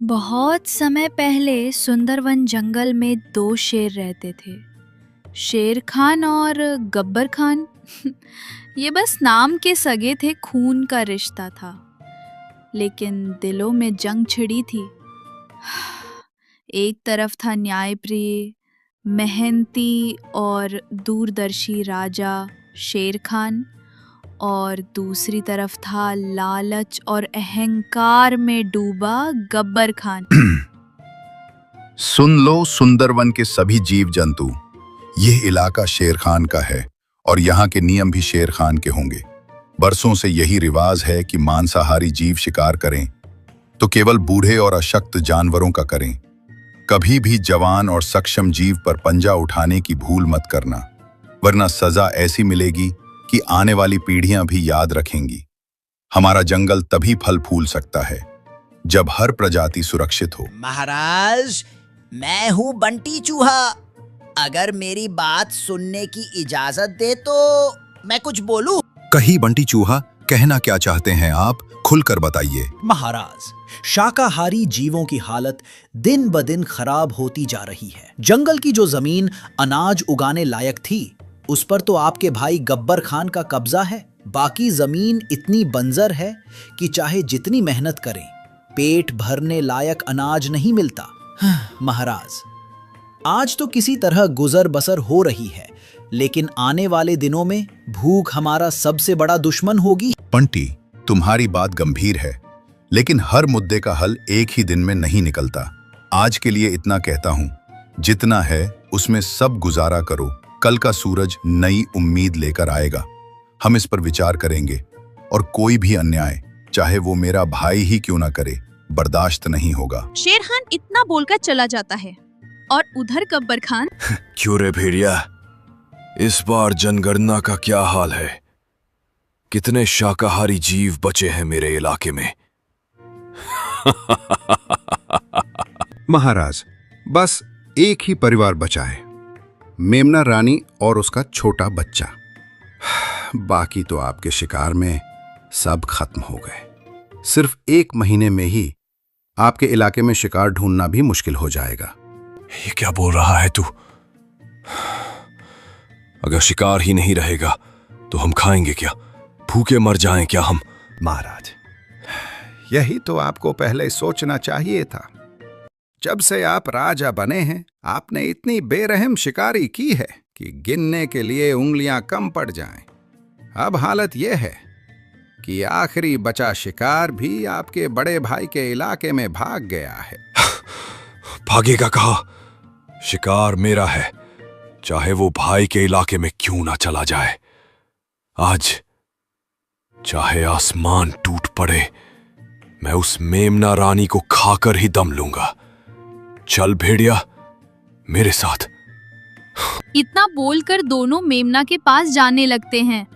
बहुत समय पहले सुंदरवन जंगल में दो शेर रहते थे। शेर खान और गब्बर खान। ये बस नाम के सगे थे, खून का रिश्ता था, लेकिन दिलों में जंग छिड़ी थी। एक तरफ था न्यायप्रिय, मेहनती और दूरदर्शी राजा शेर खान, और दूसरी तरफ था लालच और अहंकार में डूबा गब्बर खान। सुन लो सुंदरवन के सभी जीव जंतु, यह इलाका शेर खान का है और यहाँ के नियम भी शेर खान के होंगे। बरसों से यही रिवाज है कि मांसाहारी जीव शिकार करें तो केवल बूढ़े और अशक्त जानवरों का करें। कभी भी जवान और सक्षम जीव पर पंजा उठाने की भूल मत करना, वरना सजा ऐसी मिलेगी कि आने वाली पीढ़ियां भी याद रखेंगी। हमारा जंगल तभी फल फूल सकता है जब हर प्रजाति सुरक्षित हो। महाराज, मैं हूँ बंटी चूहा। अगर मेरी बात सुनने की इजाजत दे तो मैं कुछ बोलूं। कही बंटी चूहा, कहना क्या चाहते हैं आप, खुलकर बताइए। महाराज, शाकाहारी जीवों की हालत दिन ब दिन खराब होती जा रही है। जंगल की जो जमीन अनाज उगाने लायक थी, उस पर तो आपके भाई गब्बर खान का कब्जा है। बाकी जमीन इतनी बंजर है कि चाहे जितनी मेहनत करें, पेट भरने लायक अनाज नहीं मिलता। महाराज, आज तो किसी तरह गुजर बसर हो रही है, लेकिन आने वाले दिनों में भूख हमारा सबसे बड़ा दुश्मन होगी। बंटी, तुम्हारी बात गंभीर है, लेकिन हर मुद्दे का हल एक ही दिन में नहीं निकलता। आज के लिए इतना कहता हूं, जितना है उसमें सब गुजारा करो। कल का सूरज नई उम्मीद लेकर आएगा। हम इस पर विचार करेंगे और कोई भी अन्याय, चाहे वो मेरा भाई ही क्यों ना करे, बर्दाश्त नहीं होगा। शेर खान इतना बोलकर चला जाता है और उधर गब्बर खान क्यों रे भेड़िया, इस बार जनगणना का क्या हाल है? कितने शाकाहारी जीव बचे हैं मेरे इलाके में? महाराज, बस एक ही परिवार बचा है, मेमना रानी और उसका छोटा बच्चा। बाकी तो आपके शिकार में सब खत्म हो गए। सिर्फ 1 महीने में ही आपके इलाके में शिकार ढूंढना भी मुश्किल हो जाएगा। ये क्या बोल रहा है तू? अगर शिकार ही नहीं रहेगा तो हम खाएंगे क्या? भूखे मर जाएं क्या हम? महाराज, यही तो आपको पहले सोचना चाहिए था। जब से आप राजा बने हैं, आपने इतनी बेरहम शिकारी की है कि गिनने के लिए उंगलियां कम पड़ जाएं। अब हालत यह है कि आखिरी बचा शिकार भी आपके बड़े भाई के इलाके में भाग गया है। भागेगा कहाँ? शिकार मेरा है, चाहे वो भाई के इलाके में क्यों ना चला जाए। आज चाहे आसमान टूट पड़े, मैं उस मेमना रानी को खाकर ही दम लूंगा। चल भेड़िया, मेरे साथ। इतना बोलकर दोनों मेमना के पास जाने लगते हैं।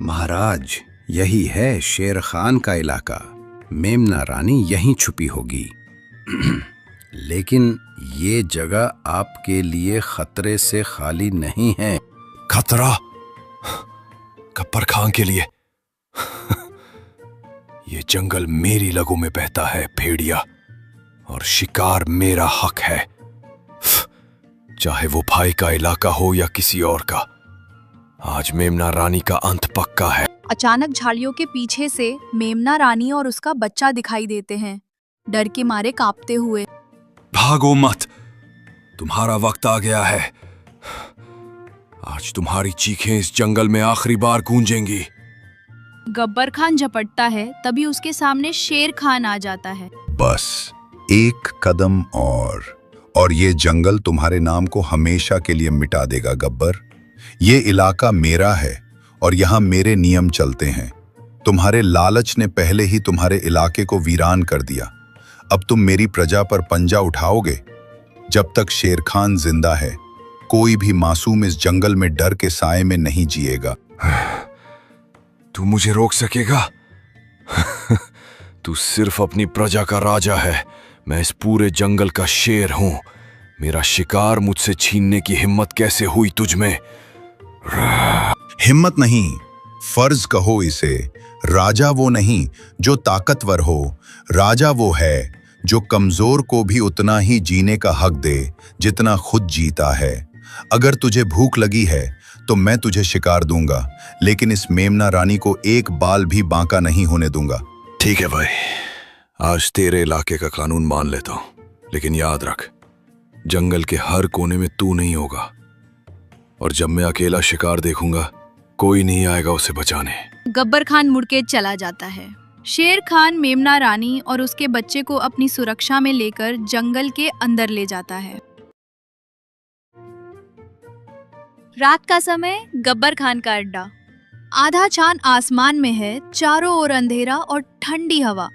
महाराज, यही है शेर खान का इलाका। मेमना रानी यहीं छुपी होगी। लेकिन ये जगह आपके लिए खतरे से खाली नहीं है। खतरा? गब्बर खान के लिए? ये जंगल मेरी लगों में बहता है भेड़िया, और शिकार मेरा हक है, चाहे वो भाई का इलाका हो या किसी और का। आज मेमना रानी का अंत पक्का है। अचानक झाड़ियों के पीछे से मेमना रानी और उसका बच्चा दिखाई देते हैं, डर के मारे कांपते हुए। भागो मत, तुम्हारा वक्त आ गया है। आज तुम्हारी चीखें इस जंगल में आखिरी बार गूंजेंगी। गब्बर खान झपटता है, तभी उसके सामने शेर खान आ जाता है। बस एक कदम और ये जंगल तुम्हारे नाम को हमेशा के लिए मिटा देगा गब्बर। ये इलाका मेरा है और यहाँ मेरे नियम चलते हैं। तुम्हारे लालच ने पहले ही तुम्हारे इलाके को वीरान कर दिया। अब तुम मेरी प्रजा पर पंजा उठाओगे। जब तक शेर खान जिंदा है, कोई भी मासूम इस जंगल में डर के साए में नहीं जिएगा। तू मुझे रोक सकेगा? तू सिर्फ अपनी प्रजा का राजा है, मैं इस पूरे जंगल का शेर हूं। मेरा शिकार मुझसे छीनने की हिम्मत कैसे हुई तुझ में? हिम्मत नहीं, फर्ज कहो इसे। राजा वो नहीं जो ताकतवर हो, राजा वो है जो कमजोर को भी उतना ही जीने का हक दे जितना खुद जीता है। अगर तुझे भूख लगी है तो मैं तुझे शिकार दूंगा, लेकिन इस मेमना रानी को एक बाल भी बांका नहीं होने दूंगा। ठीक है भाई, आज तेरे इलाके का कानून मान लेता हूं, लेकिन याद रख, जंगल के हर कोने में तू नहीं होगा, और जब मैं अकेला शिकार देखूंगा कोई नहीं आएगा उसे बचाने। गब्बर खान मुड़ के चला जाता है। शेर खान मेमना रानी और उसके बच्चे को अपनी सुरक्षा में लेकर जंगल के अंदर ले जाता है। रात का समय, गब्बर खान का अड्डा। आधा चांद आसमान में है, चारों ओर अंधेरा और ठंडी हवा।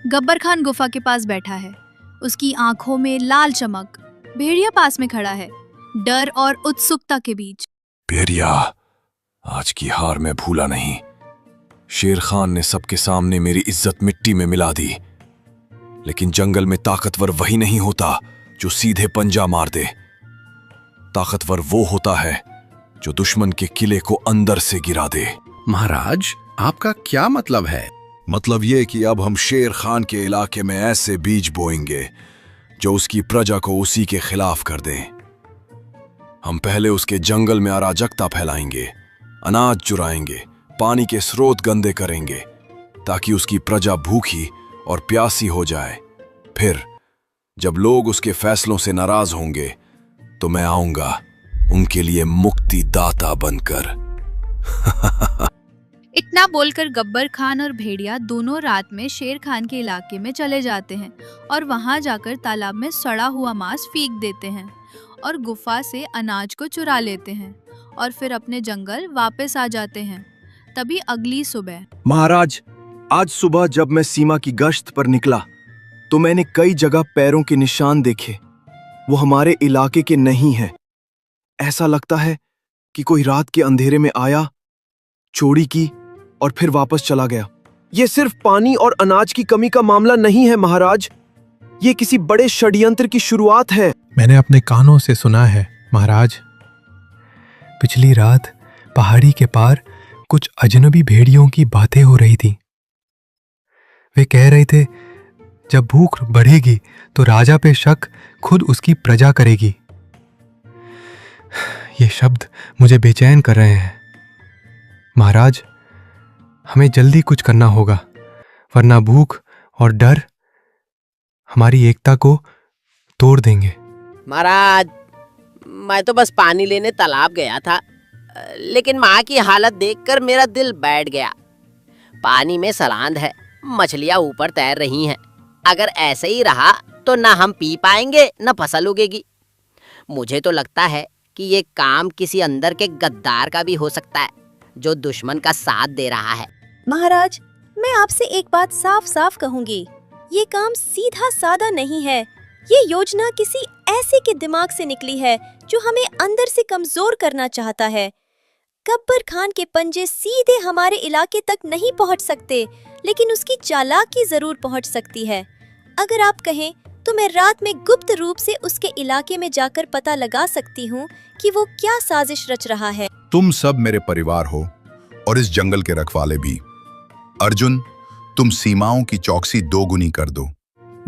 गब्बर खान गुफा के पास बैठा है, उसकी आंखों में लाल चमक। भेड़िया पास में खड़ा है, डर और उत्सुकता के बीच। भेड़िया, आज की हार मैं भूला नहीं। शेर खान ने सबके सामने मेरी इज्जत मिट्टी में मिला दी, लेकिन जंगल में ताकतवर वही नहीं होता जो सीधे पंजा मार दे। ताकतवर वो होता है जो दुश्मन के किले को अंदर से गिरा दे। महाराज, आपका क्या मतलब है? मतलब ये कि अब हम शेर खान के इलाके में ऐसे बीज बोएंगे जो उसकी प्रजा को उसी के खिलाफ कर दें। हम पहले उसके जंगल में अराजकता फैलाएंगे, अनाज चुराएंगे, पानी के स्रोत गंदे करेंगे, ताकि उसकी प्रजा भूखी और प्यासी हो जाए। फिर जब लोग उसके फैसलों से नाराज होंगे तो मैं आऊंगा उनके लिए मुक्तिदाता बनकर। इतना बोलकर गब्बर खान और भेड़िया दोनों रात में शेर खान के इलाके में चले जाते हैं और वहां जाकर तालाब में सड़ा हुआ मांस फेंक देते हैं और गुफा से अनाज को चुरा लेते हैं और फिर अपने जंगल वापस आ जाते हैं। तभी अगली सुबह। महाराज, आज सुबह जब मैं सीमा की गश्त पर निकला तो मैंने कई जगह पैरों के निशान देखे। वो हमारे इलाके के नहीं हैं। ऐसा लगता है कि कोई रात के अंधेरे में आया, चोरी की और फिर वापस चला गया। ये सिर्फ पानी और अनाज की कमी का मामला नहीं है महाराज, ये किसी बड़े षड्यंत्र की शुरुआत है। मैंने अपने कानों से सुना है महाराज। पिछली रात पहाड़ी के पार कुछ अजनबी भेड़ियों की बातें हो रही थी। वे कह रहे थे जब भूख बढ़ेगी तो राजा पे शक खुद उसकी प्रजा करेगी। ये शब्द मुझे बेचैन कर रहे हैं। महाराज, हमें जल्दी कुछ करना होगा, वरना भूख और डर हमारी एकता को तोड़ देंगे। महाराज, मैं तो बस पानी लेने तालाब गया था, लेकिन माँ की हालत देखकर मेरा दिल बैठ गया। पानी में सलांद है, मछलियाँ ऊपर तैर रही हैं। अगर ऐसे ही रहा तो ना हम पी पाएंगे न फसल उगेगी। मुझे तो लगता है कि ये काम किसी अंदर के गद्दार का भी हो सकता है जो दुश्मन का साथ दे रहा है। महाराज, मैं आपसे एक बात साफ साफ कहूंगी, ये काम सीधा साधा नहीं है। ये योजना किसी ऐसे के दिमाग से निकली है जो हमें अंदर से कमजोर करना चाहता है। गब्बर खान के पंजे सीधे हमारे इलाके तक नहीं पहुंच सकते, लेकिन उसकी चालाकी जरूर पहुंच सकती है। अगर आप कहें तो मैं रात में गुप्त रूप से उसके इलाके में जाकर पता लगा सकती हूँ कि वो क्या साजिश रच रहा है। तुम सब मेरे परिवार हो और इस जंगल के रखवाले भी। अर्जुन, तुम सीमाओं की चौकसी दोगुनी कर दो।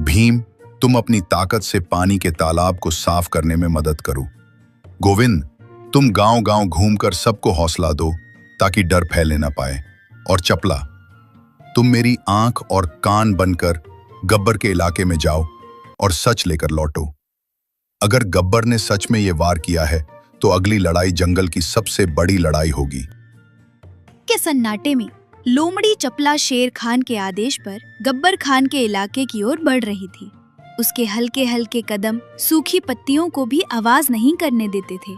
भीम, तुम अपनी ताकत से पानी के तालाब को साफ करने में मदद करो। गोविंद, तुम गांव-गांव घूमकर सबको हौसला दो ताकि डर फैले ना पाए। और चपला, तुम मेरी आंख और कान बनकर गब्बर के इलाके में जाओ और सच लेकर लौटो। अगर गब्बर ने सच में ये वार किया है तो अगली लड़ाई जंगल की सबसे बड़ी लड़ाई होगी। के सन्नाटे में लोमड़ी चपला शेर खान के आदेश पर गब्बर खान के इलाके की ओर बढ़ रही थी। उसके हल्के हल्के कदम सूखी पत्तियों को भी आवाज नहीं करने देते थे।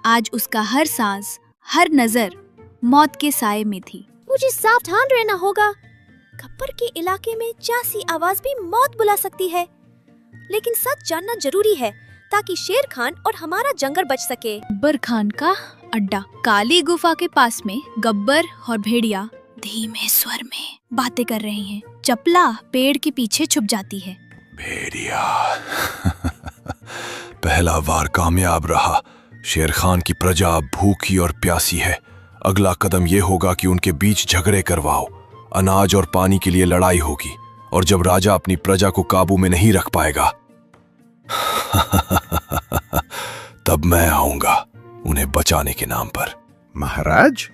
आज उसका हर सांस, हर नजर मौत के साए में थी। मुझे सावधान रहना होगा। गब्बर के इलाके में जैसी आवाज भी मौत बुला सकती है, लेकिन सच जानना जरूरी है ताकि शेर खान और हमारा जंगल बच सके। गब्बर खान का अड्डा। काली गुफा के पास में गब्बर और भेड़िया धीमे स्वर में बातें कर रहे हैं। चपला पेड़ के पीछे छुप जाती है। भेड़िया, पहला वार कामयाब रहा, शेर खान की प्रजा अब भूखी और प्यासी है। अगला कदम यह होगा कि उनके बीच झगड़े करवाओ। अनाज और पानी के लिए लड़ाई होगी, और जब राजा अपनी प्रजा को काबू में नहीं रख पाएगा तब मैं आऊंगा उन्हें बचाने के नाम पर। महाराज,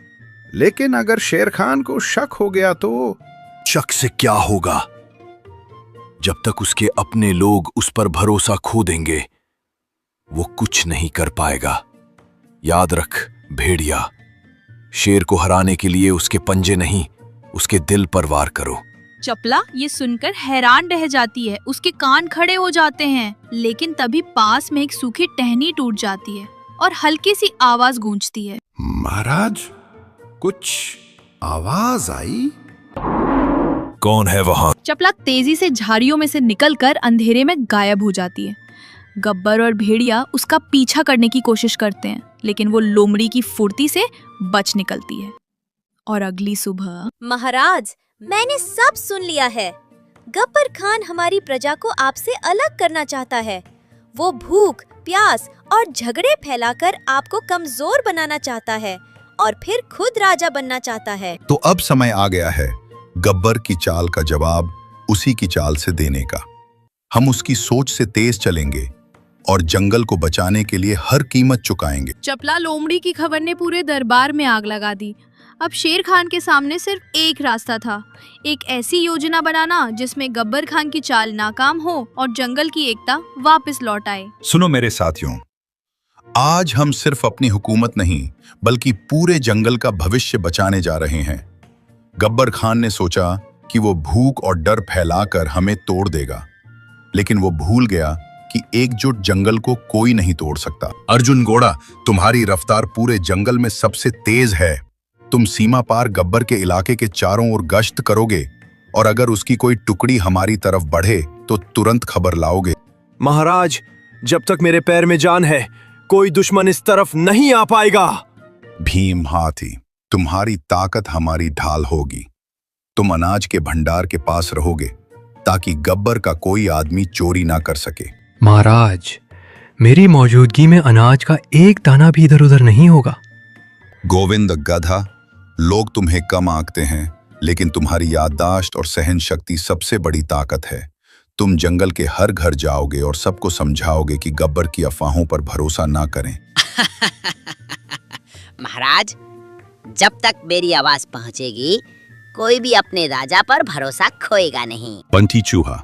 लेकिन अगर शेर खान को शक हो गया तो? शक से क्या होगा? जब तक उसके अपने लोग उस पर भरोसा खो देंगे, वो कुछ नहीं कर पाएगा। याद रख भेड़िया, शेर को हराने के लिए उसके पंजे नहीं, उसके दिल पर वार करो। चपला ये सुनकर हैरान रह जाती है। उसके कान खड़े हो जाते हैं, लेकिन तभी पास में एक सूखी टहनी टूट जाती है और हल्की सी आवाज गूंजती है। महाराज, कुछ आवाज आई। कौन है वहां? चपला तेजी से झाड़ियों में से निकलकर अंधेरे में गायब हो जाती है। गब्बर और भेड़िया उसका पीछा करने की कोशिश करते हैं, लेकिन वो लोमड़ी की फुर्ती से बच निकलती है। और अगली सुबह। महाराज, मैंने सब सुन लिया है। गब्बर खान हमारी प्रजा को आपसे अलग करना चाहता है। वो भूख, प्यास और झगड़े फैलाकर आपको कमजोर बनाना चाहता है और फिर खुद राजा बनना चाहता है। तो अब समय आ गया है गब्बर की चाल का जवाब उसी की चाल से देने का। हम उसकी सोच से तेज चलेंगे और जंगल को बचाने के लिए हर कीमत चुकाएंगे। चपला लोमड़ी की खबर ने पूरे दरबार में आग लगा दी। अब शेर खान के सामने सिर्फ एक रास्ता था, एक ऐसी योजना बनाना जिसमें गब्बर खान की चाल नाकाम हो और जंगल की एकता वापस लौट आए। सुनो मेरे साथियों, आज हम सिर्फ अपनी हुकूमत नहीं बल्कि पूरे जंगल का भविष्य बचाने जा रहे हैं। गब्बर खान ने सोचा कि वो भूख और डर फैलाकर हमें तोड़ देगा, लेकिन वो भूल गया कि एकजुट जंगल को कोई नहीं तोड़ सकता। अर्जुन घोड़ा, तुम्हारी रफ्तार पूरे जंगल में सबसे तेज है। तुम सीमा पार गब्बर के इलाके के चारों ओर गश्त करोगे और अगर उसकी कोई टुकड़ी हमारी तरफ बढ़े तो तुरंत खबर लाओगे। महाराज, जब तक मेरे पैर में जान है, कोई दुश्मन इस तरफ नहीं आ पाएगा। भीम हाथी, तुम्हारी ताकत हमारी ढाल होगी। तुम अनाज के भंडार के पास रहोगे ताकि गब्बर का कोई आदमी चोरी ना कर सके। महाराज, मेरी मौजूदगी में अनाज का एक दाना भी इधर उधर नहीं होगा। गोविंद गधा, लोग तुम्हें कम आंकते हैं, लेकिन तुम्हारी याददाश्त और सहन शक्ति सबसे बड़ी ताकत है। तुम जंगल के हर घर जाओगे और सबको समझाओगे कि गब्बर की अफवाहों पर भरोसा ना करें। महाराज, जब तक मेरी आवाज पहुंचेगी, कोई भी अपने राजा पर भरोसा खोएगा नहीं। बंटी चूहा,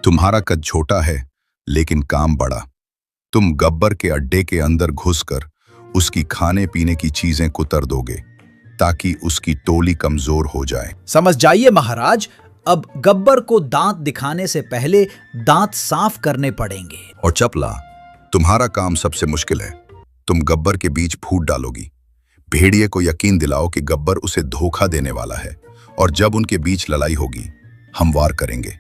तुम्हारा कद छोटा है लेकिन काम बड़ा। तुम गब्बर के अड्डे के अंदर घुसकर उसकी खाने पीने की चीजें कुतर दोगे ताकि उसकी टोली कमजोर हो जाए। समझ जाइए महाराज, अब गब्बर को दांत दिखाने से पहले दांत साफ करने पड़ेंगे। और चपला, तुम्हारा काम सबसे मुश्किल है। तुम गब्बर के बीच फूट डालोगी। भेड़िए को यकीन दिलाओ कि गब्बर उसे धोखा देने वाला है और जब उनके बीच लड़ाई होगी हम वार करेंगे।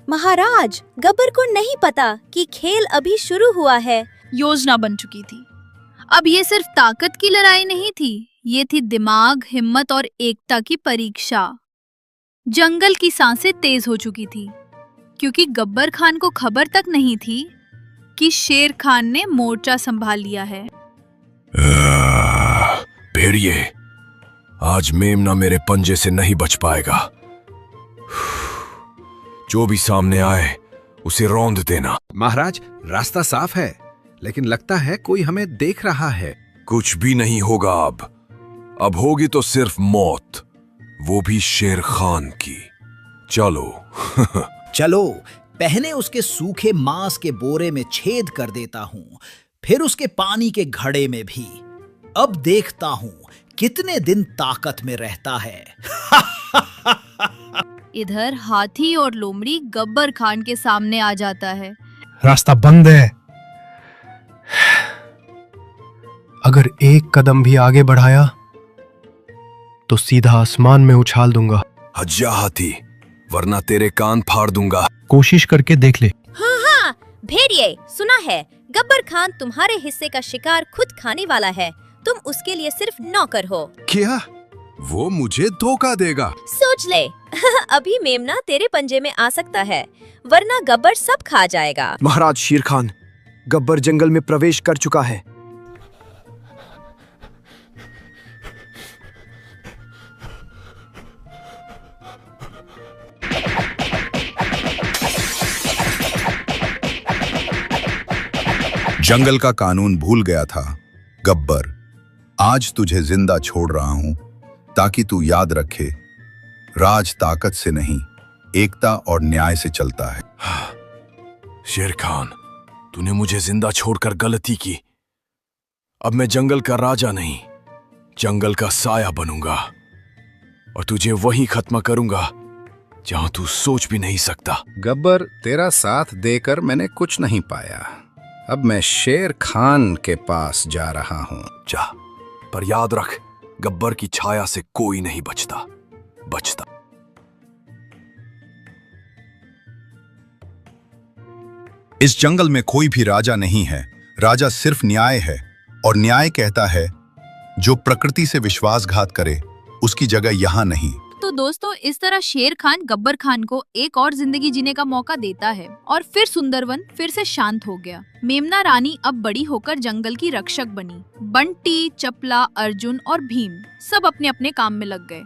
महाराज, गब्बर को नहीं पता कि खेल अभी शुरू हुआ है। योजना बन चुकी थी। अब ये सिर्फ ताकत की लड़ाई नहीं थी, ये थी दिमाग, हिम्मत और एकता की परीक्षा। जंगल की सांसें तेज हो चुकी थी, क्योंकि गब्बर खान को खबर तक नहीं थी कि शेर खान ने मोर्चा संभाल लिया है। भेड़िए, आज मेमना मेरे पंजे से नहीं बच पाएगा। जो भी सामने आए उसे रौंद देना। महाराज, रास्ता साफ है, लेकिन लगता है कोई हमें देख रहा है। कुछ भी नहीं होगा अब होगी तो सिर्फ मौत, वो भी शेर खान की। चलो। चलो, पहले उसके सूखे मांस के बोरे में छेद कर देता हूं, फिर उसके पानी के घड़े में भी। अब देखता हूं कितने दिन ताकत में रहता है। इधर हाथी और लोमड़ी गब्बर खान के सामने आ जाता है। रास्ता बंद है। अगर एक कदम भी आगे बढ़ाया तो सीधा आसमान में उछाल दूंगा। हज्जा हाथी, वरना तेरे कान फाड़ दूंगा। कोशिश करके देख ले। हाँ, भेड़िए, सुना है गब्बर खान तुम्हारे हिस्से का शिकार खुद खाने वाला है। तुम उसके लिए सिर्फ नौकर हो। क्या वो मुझे धोखा देगा? सोच ले। अभी मेमना तेरे पंजे में आ सकता है, वरना गब्बर सब खा जाएगा। महाराज शेर खान, गब्बर जंगल में प्रवेश कर चुका है। जंगल का कानून भूल गया था। गब्बर, आज तुझे जिंदा छोड़ रहा हूं ताकि तू याद रखे, राज ताकत से नहीं, एकता और न्याय से चलता है। शेर खान, तूने मुझे जिंदा छोड़कर गलती की। अब मैं जंगल का राजा नहीं, जंगल का साया बनूंगा और तुझे वहीं खत्म करूंगा जहां तू सोच भी नहीं सकता। गब्बर, तेरा साथ देकर मैंने कुछ नहीं पाया। अब मैं शेर खान के पास जा रहा हूं। जा, पर याद रख, गब्बर की छाया से कोई नहीं बचता। इस जंगल में कोई भी राजा नहीं है, राजा सिर्फ न्याय है। और न्याय कहता है, जो प्रकृति से विश्वासघात करे उसकी जगह यहां नहीं। तो दोस्तों, इस तरह शेर खान गब्बर खान को एक और जिंदगी जीने का मौका देता है और फिर सुंदरवन फिर से शांत हो गया। मेमना रानी अब बड़ी होकर जंगल की रक्षक बनी। बंटी, चपला, अर्जुन और भीम सब अपने अपने काम में लग गए।